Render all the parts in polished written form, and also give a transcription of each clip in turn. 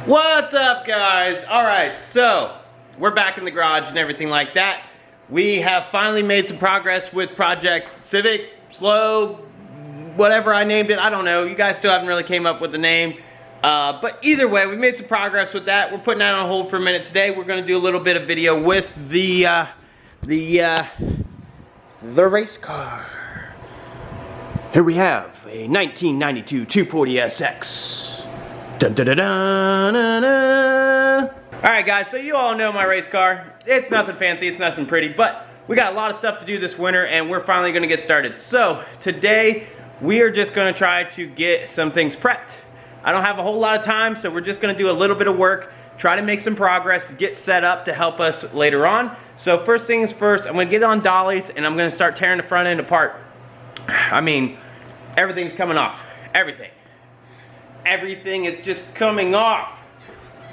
What's up, guys? Alright, so we're back in the garage and everything like that. We have finally made some progress with Project Civic, Slow, whatever I named it. I don't know. You guys still haven't really came up with the name. But either way, we made some progress with that. We're putting that on hold for a minute today. We're going to do a little bit of video with the race car. Here we have a 1992 240SX. Dun, dun, dun, dun, dun, dun. Alright guys, so you all know my race car. It's nothing fancy, it's nothing pretty, but we got a lot of stuff to do this winter and we're finally going to get started. So today we are just going to try to get some things prepped. I don't have a whole lot of time, so we're just going to do a little bit of work, try to make some progress, get set up to help us later on. So first things first, I'm going to get on dollies and I'm going to start tearing the front end apart. I mean, everything's coming off. Everything. Everything is just coming off.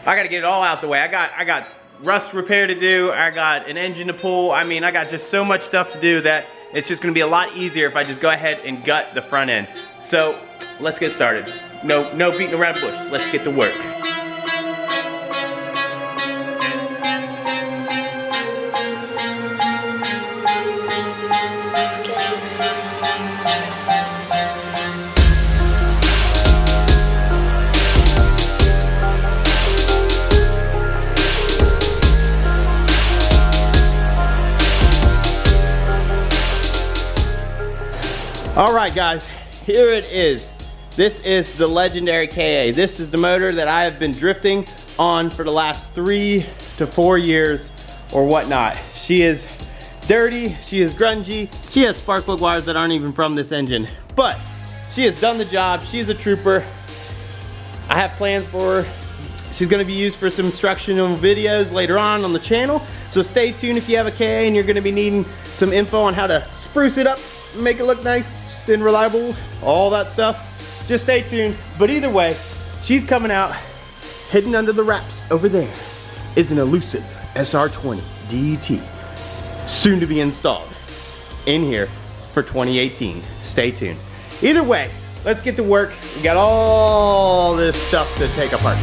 I gotta get it all out the way. I got rust repair to do. I got an engine to pull. I mean, I got just so much stuff to do that it's just gonna be a lot easier if I just go ahead and gut the front end. So let's get started. No beating around the bush. Let's get to work. Alright guys, here it is. This is the legendary KA. This is the motor that I have been drifting on for the last 3 to 4 years or whatnot. She is dirty, she is grungy, she has spark plug wires that aren't even from this engine. But she has done the job, she's a trooper. I have plans for her. She's gonna be used for some instructional videos later on the channel. So stay tuned if you have a KA and you're gonna be needing some info on how to spruce it up, make it look nice and reliable, all that stuff. Just stay tuned. But either way, she's coming out. Hidden under the wraps over there is an elusive SR20 DET, soon to be installed in here for 2018. Stay tuned. Either way, let's get to work. We got all this stuff to take apart.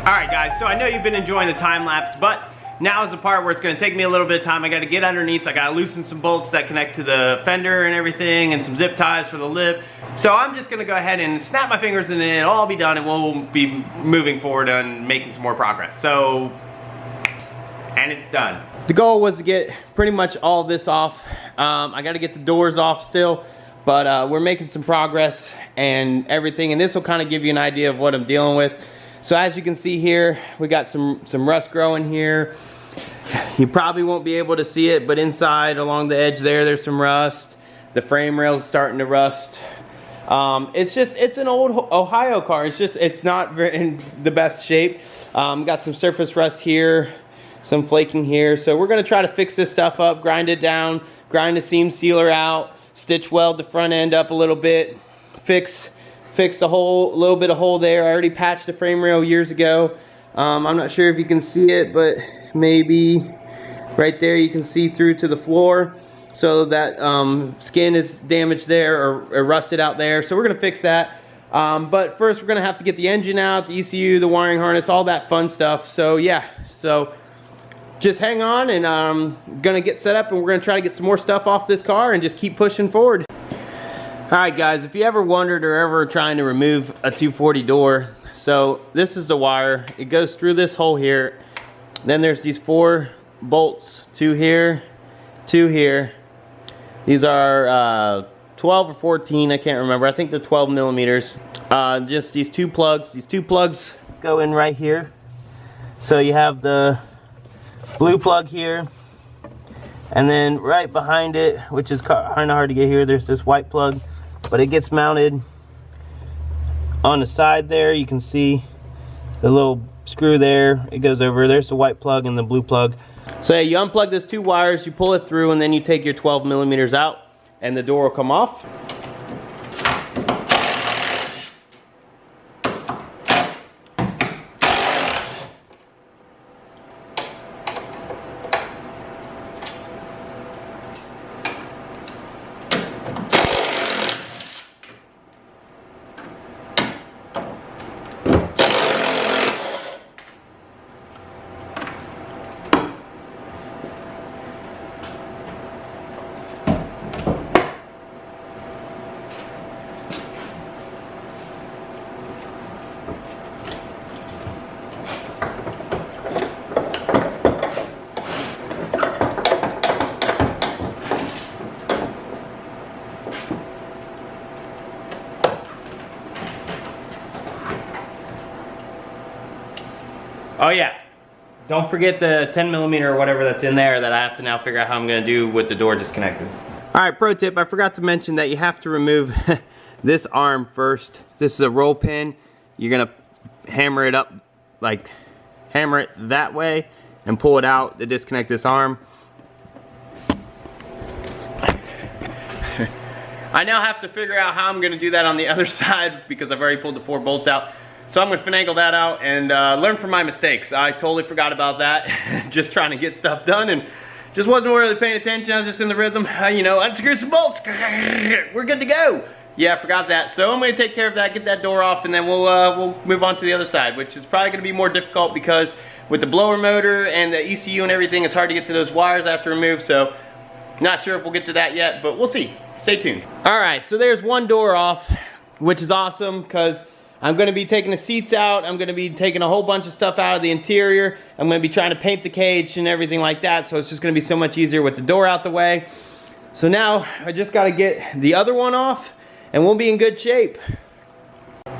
Alright guys, so I know you've been enjoying the time lapse, but now is the part where it's going to take me a little bit of time. I got to get underneath, I got to loosen some bolts that connect to the fender and everything, and some zip ties for the lip. So I'm just going to go ahead and snap my fingers and it'll all be done and we'll be moving forward and making some more progress. So, and it's done. The goal was to get pretty much all this off. I got to get the doors off still, but we're making some progress and everything, and this will kind of give you an idea of what I'm dealing with. So as you can see here, we got some rust growing here. You probably won't be able to see it, but inside along the edge there's some rust. The frame rail's starting to rust. It's an old Ohio car. It's not in the best shape. Got some surface rust here, some flaking here. So we're gonna try to fix this stuff up, grind it down, grind the seam sealer out, stitch weld the front end up a little bit, fix the little bit of hole there. I already patched the frame rail years ago. I'm not sure if you can see it, but maybe right there you can see through to the floor. So that skin is damaged there or rusted out there. So we're gonna fix that. But first we're gonna have to get the engine out, the ECU, the wiring harness, all that fun stuff. So yeah, so just hang on and I'm gonna get set up and we're gonna try to get some more stuff off this car and just keep pushing forward. Alright guys, if you ever wondered or ever trying to remove a 240 door, so this is the wire. It goes through this hole here. Then there's these 4 bolts, 2 here, 2 here. These are 12 or 14, I can't remember. I think they're 12 millimeters. Just these 2 plugs. These 2 plugs go in right here. So you have the blue plug here, and then right behind it, which is kind of hard to get here, there's this white plug. But it gets mounted on the side there. You can see the little screw there. It goes over. There's the white plug and the blue plug. So yeah, you unplug those 2 wires, you pull it through, and then you take your 12 millimeters out. and the door will come off. Oh yeah, don't forget the 10mm or whatever that's in there that I have to now figure out how I'm gonna do with the door disconnected. All right, pro tip, I forgot to mention that you have to remove this arm first. This is a roll pin. You're gonna hammer it up, like hammer it that way and pull it out to disconnect this arm. I now have to figure out how I'm gonna do that on the other side because I've already pulled the 4 bolts out. So I'm gonna finagle that out and learn from my mistakes. I totally forgot about that. Just trying to get stuff done and just wasn't really paying attention. I was just in the rhythm. You know, unscrew some bolts. We're good to go. Yeah, I forgot that. So I'm gonna take care of that, get that door off, and then we'll move on to the other side, which is probably gonna be more difficult because with the blower motor and the ECU and everything, it's hard to get to those wires I have to remove. So not sure if we'll get to that yet, but we'll see. Stay tuned. All right, so there's one door off, which is awesome because I'm gonna be taking the seats out. I'm gonna be taking a whole bunch of stuff out of the interior. I'm gonna be trying to paint the cage and everything like that. So it's just gonna be so much easier with the door out the way. So now I just gotta get the other one off and we'll be in good shape.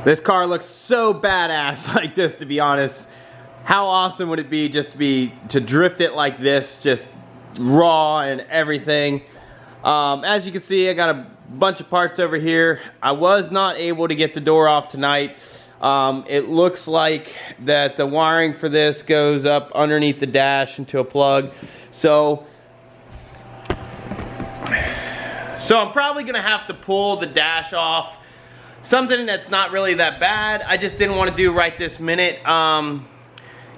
This car looks so badass like this, to be honest. How awesome would it be just to drift it like this, just raw and everything. As you can see, I got a bunch of parts over here. I was not able to get the door off tonight. It looks like that the wiring for this goes up underneath the dash into a plug. So I'm probably gonna have to pull the dash off. Something that's not really that bad. I just didn't want to do right this minute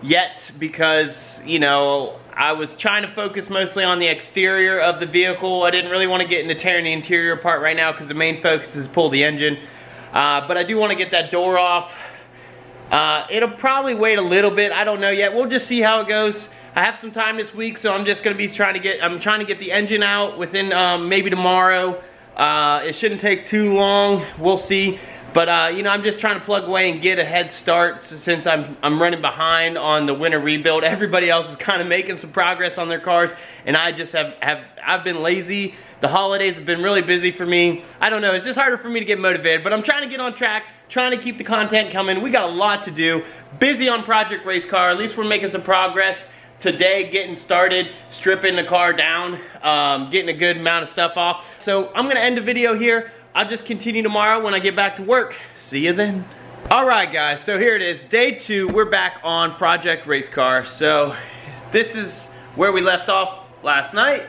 yet because, you know, I was trying to focus mostly on the exterior of the vehicle. I didn't really want to get into tearing the interior apart right now because the main focus is pull the engine. But I do want to get that door off. It'll probably wait a little bit. I don't know yet. We'll just see how it goes. I have some time this week, so I'm just going to be trying to get the engine out within maybe tomorrow. It shouldn't take too long. We'll see. But you know, I'm just trying to plug away and get a head start since I'm running behind on the winter rebuild. Everybody else is kind of making some progress on their cars, and I just I've been lazy. The holidays have been really busy for me. I don't know, it's just harder for me to get motivated, but I'm trying to get on track, trying to keep the content coming. We got a lot to do. Busy on Project Race Car. At least we're making some progress. Today, getting started, stripping the car down, getting a good amount of stuff off. So I'm gonna end the video here. I'll just continue tomorrow when I get back to work. See you then. All right, guys, so here it is, day 2. We're back on Project Race Car. So this is where we left off last night.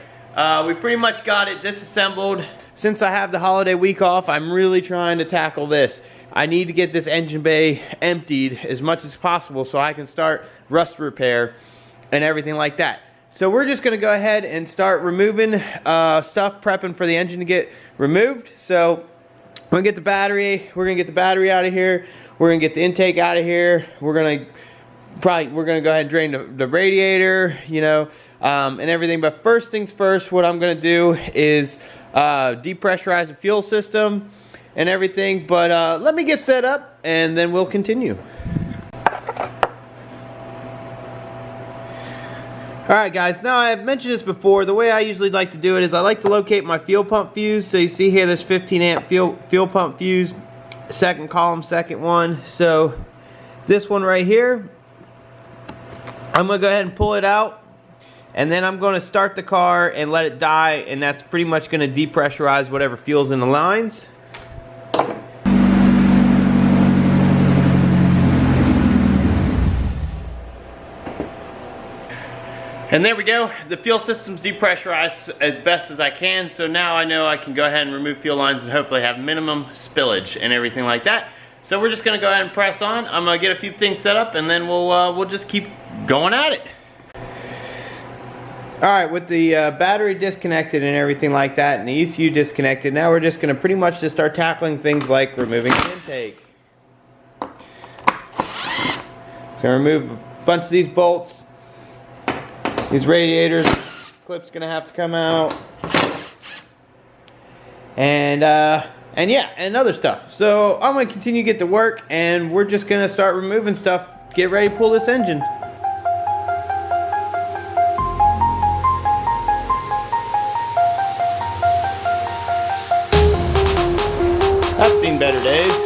We pretty much got it disassembled. Since I have the holiday week off, I'm really trying to tackle this. I need to get this engine bay emptied as much as possible so I can start rust repair and everything like that. So we're just gonna go ahead and start removing stuff, prepping for the engine to get removed. So we're gonna get the battery out of here. We're gonna get the intake out of here. We're gonna go ahead and drain the radiator, you know, and everything. But first things first, what I'm gonna do is depressurize the fuel system and everything. But let me get set up and then we'll continue. Alright guys, now I've mentioned this before. The way I usually like to do it is I like to locate my fuel pump fuse. So you see here this 15 amp fuel pump fuse, second column, second one. So this one right here, I'm going to go ahead and pull it out, and then I'm going to start the car and let it die, and that's pretty much going to depressurize whatever fuel's in the lines. And there we go, the fuel system's depressurized as best as I can, so now I know I can go ahead and remove fuel lines and hopefully have minimum spillage and everything like that. So we're just gonna go ahead and press on. I'm gonna get a few things set up and then we'll just keep going at it. Alright, with the battery disconnected and everything like that, and the ECU disconnected, now we're just gonna pretty much just start tackling things like removing the intake. So gonna remove a bunch of these bolts. These radiators, clip's gonna have to come out. And yeah, and other stuff. So I'm gonna continue to get to work, and we're just gonna start removing stuff, get ready to pull this engine. I've seen better days.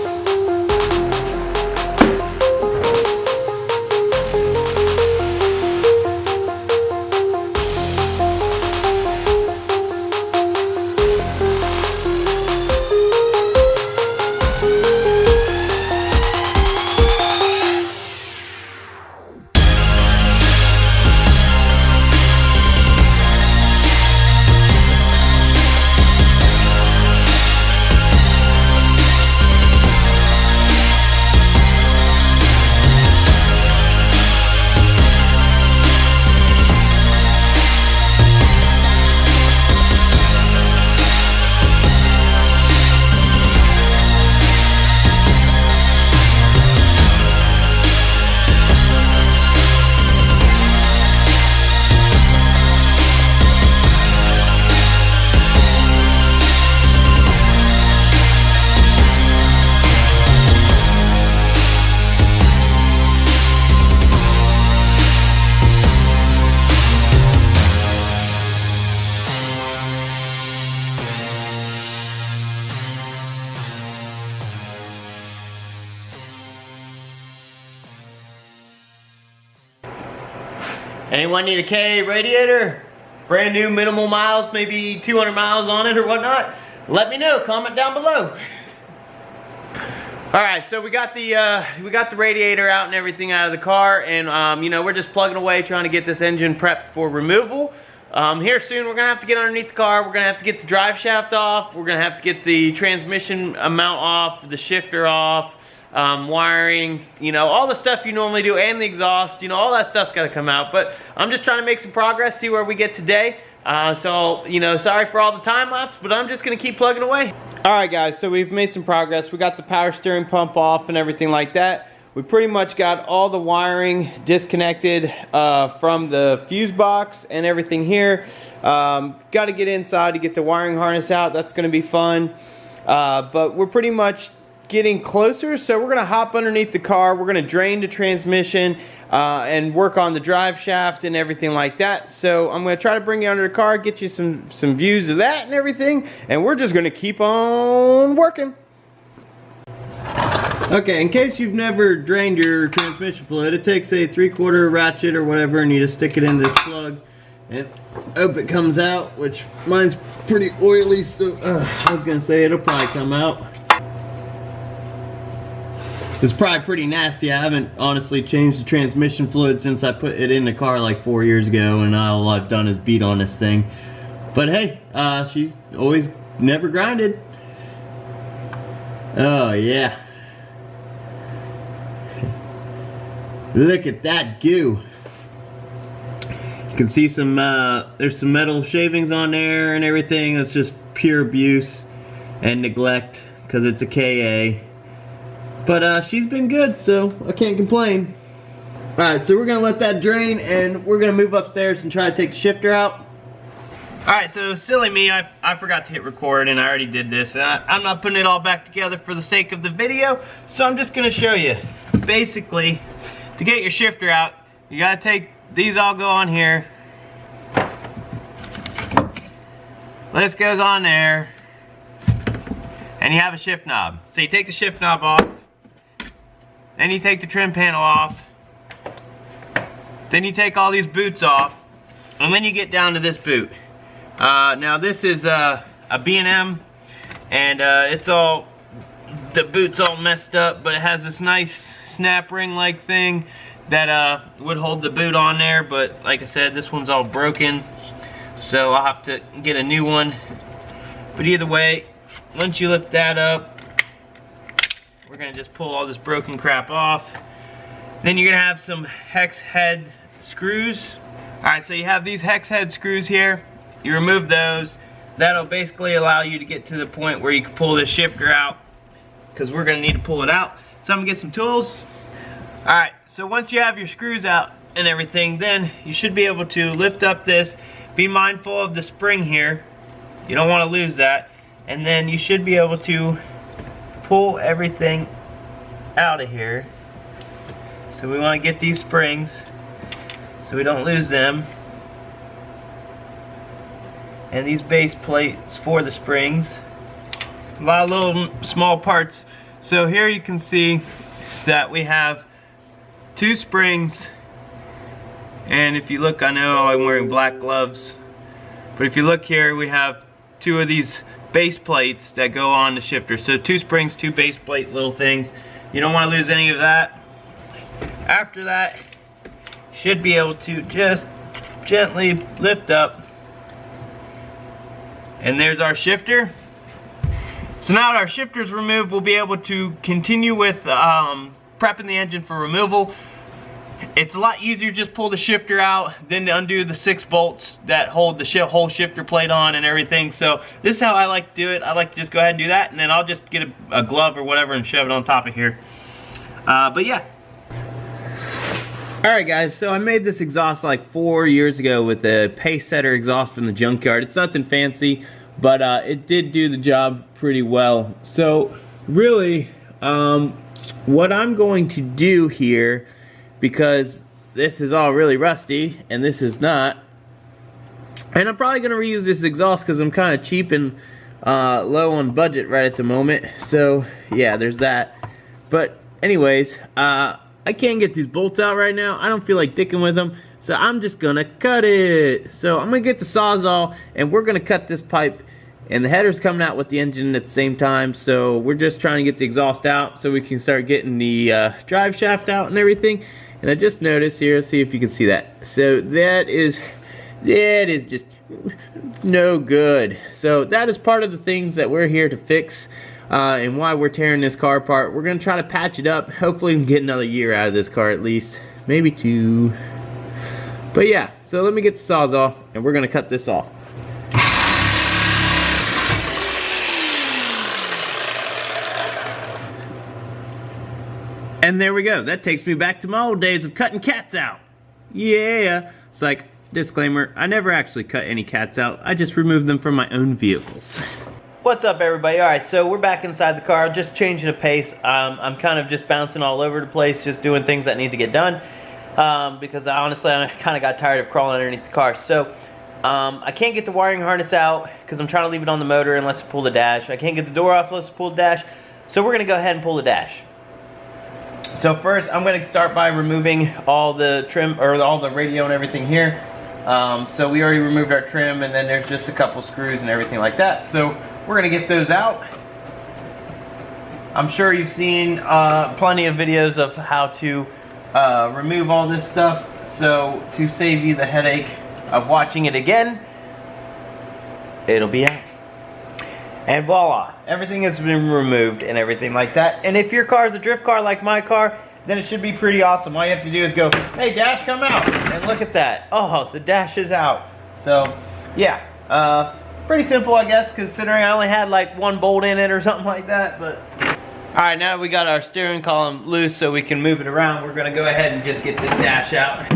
Anyone need a K radiator? Brand new, minimal miles, maybe 200 miles on it or whatnot? Let me know, comment down below. Alright, so we got the radiator out and everything out of the car, and you know, we're just plugging away trying to get this engine prepped for removal. Here soon we're gonna have to get underneath the car, we're gonna have to get the drive shaft off, we're gonna have to get the transmission mount off, the shifter off, wiring, you know, all the stuff you normally do, and the exhaust, you know, all that stuff's gotta come out. But I'm just trying to make some progress, see where we get today. So, you know, sorry for all the time lapse, but I'm just gonna keep plugging away. Alright guys, so we've made some progress. We got the power steering pump off and everything like that. We pretty much got all the wiring disconnected from the fuse box and everything here. Got to get inside to get the wiring harness out. That's going to be fun. But we're pretty much getting closer, so we're going to hop underneath the car. We're going to drain the transmission and work on the drive shaft and everything like that. So I'm going to try to bring you under the car, get you some views of that and everything, and we're just going to keep on working. Okay, in case you've never drained your transmission fluid, it takes a 3/4 ratchet or whatever, and you just stick it in this plug and hope it comes out, which mine's pretty oily, so I was gonna say it'll probably come out. It's probably pretty nasty. I haven't honestly changed the transmission fluid since I put it in the car like 4 years ago, and all I've done is beat on this thing. But hey, she's always never grinded. Oh yeah. Look at that goo. You can see some, there's some metal shavings on there and everything. That's just pure abuse and neglect because it's a KA. But she's been good, so I can't complain. Alright, so we're going to let that drain, and we're going to move upstairs and try to take the shifter out. Alright, so silly me, I forgot to hit record, and I already did this. And I'm not putting it all back together for the sake of the video, so I'm just going to show you. Basically, to get your shifter out, you gotta take, these all go on here. This goes on there. And you have a shift knob. So you take the shift knob off. Then you take the trim panel off. Then you take all these boots off. And then you get down to this boot. Now this is a B&M. And it's all, the boot's all messed up, but it has this nice snap ring like thing that would hold the boot on there, but like I said, this one's all broken, so I'll have to get a new one. But either way, once you lift that up, we're gonna just pull all this broken crap off. Then you're gonna have some hex head screws. Alright, so you have these hex head screws here. You remove those. That'll basically allow you to get to the point where you can pull this shifter out, because we're gonna need to pull it out. So I'm gonna get some tools. Alright, so once you have your screws out and everything, then you should be able to lift up this. Be mindful of the spring here. You don't want to lose that. And then you should be able to pull everything out of here. So we want to get these springs so we don't lose them. And these base plates for the springs. A lot of little small parts. So here you can see that we have 2 springs. And if you look, I know I'm wearing black gloves, but if you look here, we have 2 of these base plates that go on the shifter. So 2 springs, 2 base plate little things. You don't want to lose any of that. After that, you should be able to just gently lift up. And there's our shifter. So now that our shifter's removed, we'll be able to continue with prepping the engine for removal. It's a lot easier to just pull the shifter out than to undo the 6 bolts that hold the whole shifter plate on and everything. So this is how I like to do it. I like to just go ahead and do that, and then I'll just get a glove or whatever and shove it on top of here. But yeah. Alright guys, so I made this exhaust like 4 years ago with a pace setter exhaust from the junkyard. It's nothing fancy, but it did do the job pretty well. So really, what I'm going to do here, because this is all really rusty and this is not, and I'm probably going to reuse this exhaust because I'm kind of cheap and low on budget right at the moment. So yeah, there's that. But anyways, I can't get these bolts out right now. I don't feel like dicking with them, so I'm just gonna cut it. So I'm gonna get the Sawzall and we're gonna cut this pipe, and the header's coming out with the engine at the same time. So we're just trying to get the exhaust out so we can start getting the drive shaft out and everything. And I just noticed here, see if you can see that. So that is just no good. So that is part of the things that we're here to fix. And why we're tearing this car apart. We're gonna try to patch it up. Hopefully we can get another year out of this car at least, maybe 2. But yeah, so let me get the Sawzall and we're gonna cut this off. And there we go. That takes me back to my old days of cutting cats out. Yeah. It's like, disclaimer, I never actually cut any cats out. I just removed them from my own vehicles. What's up everybody? Alright, so we're back inside the car, just changing the pace. I'm kind of just bouncing all over the place, just doing things that need to get done. Because honestly, I kind of got tired of crawling underneath the car. So, I can't get the wiring harness out because I'm trying to leave it on the motor unless I pull the dash. I can't get the door off unless I pull the dash. So we're going to go ahead and pull the dash. So first, I'm going to start by removing all the trim, or all the radio and everything here. So we already removed our trim, and then there's just a couple screws and everything like that. So we're going to get those out. I'm sure you've seen plenty of videos of how to remove all this stuff. So to save you the headache of watching it again, it'll be out. And voila, everything has been removed and everything like that. And if your car is a drift car like my car, then it should be pretty awesome. All you have to do is go, hey dash, come out. And look at that. Oh, the dash is out. So yeah, pretty simple I guess, considering I only had like 1 bolt in it or something like that. But alright, now we got our steering column loose so we can move it around. We're gonna go ahead and just get this dash out.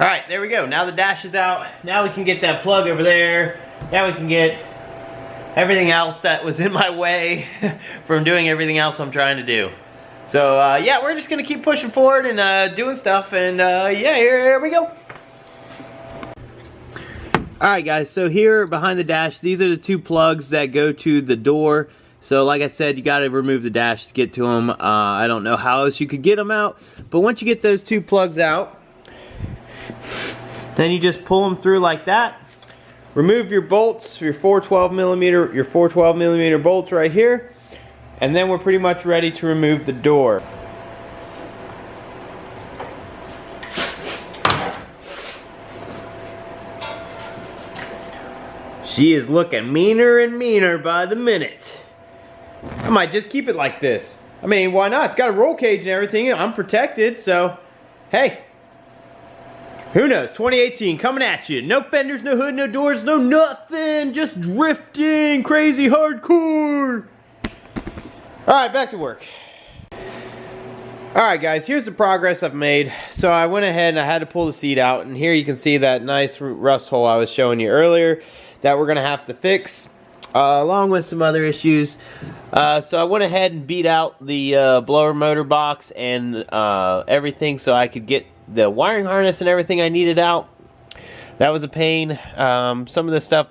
Alright, there we go. Now the dash is out. Now we can get that plug over there. Now we can get everything else that was in my way from doing everything else I'm trying to do. So yeah, we're just gonna keep pushing forward and doing stuff, and yeah, here we go. Alright guys, so here behind the dash, these are the 2 plugs that go to the door. So like I said, you gotta remove the dash to get to them. I don't know how else you could get them out, but once you get those 2 plugs out, then you just pull them through like that. remove your bolts, your 412 millimeter bolts right here, and then we're pretty much ready to remove the door. She is looking meaner and meaner by the minute. I might just keep it like this. I mean, why not? It's got a roll cage and everything. I'm protected, so hey. Who knows? 2018 coming at you. No fenders, no hood, no doors, no nothing. Just drifting, crazy hardcore. All right, back to work. All right, guys, here's the progress I've made. So I went ahead and I had to pull the seat out, and here you can see that nice rust hole I was showing you earlier that we're gonna have to fix, along with some other issues. So I went ahead and beat out the blower motor box and everything so I could get the wiring harness and everything I needed out. That was a pain. Some of the stuff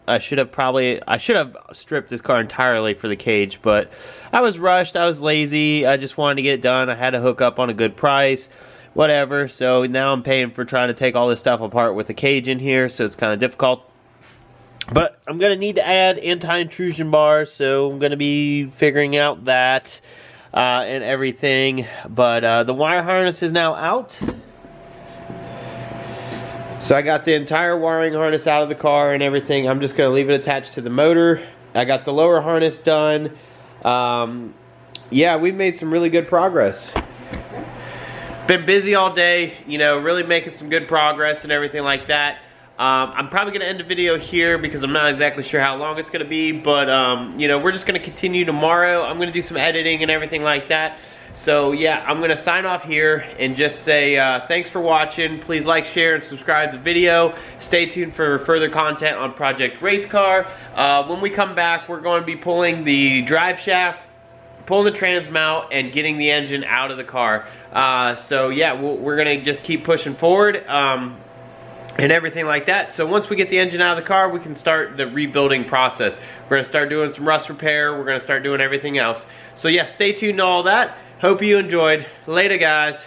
I should have stripped this car entirely for the cage, but I was rushed, I was lazy, I just wanted to get it done. I had to hook up on a good price, whatever. So now I'm paying for trying to take all this stuff apart with the cage in here, so it's kind of difficult. But I'm going to need to add anti-intrusion bars, so I'm going to be figuring out that and everything. But the wire harness is now out. So I got the entire wiring harness out of the car and everything. I'm just going to leave it attached to the motor. I got the lower harness done. Yeah, we've made some really good progress. Been busy all day, you know, really making some good progress and everything like that. I'm probably going to end the video here because I'm not exactly sure how long it's going to be, but you know, we're just going to continue tomorrow. I'm going to do some editing and everything like that. So yeah, I'm going to sign off here and just say thanks for watching. Please like, share, and subscribe to the video. Stay tuned for further content on Project Race Car. When we come back, we're going to be pulling the drive shaft, pulling the trans mount, and getting the engine out of the car. So yeah, we're going to just keep pushing forward. And everything like that. So once we get the engine out of the car, we can start the rebuilding process. We're gonna start doing some rust repair. We're gonna start doing everything else. So yeah, stay tuned to all that. Hope you enjoyed. Later, guys.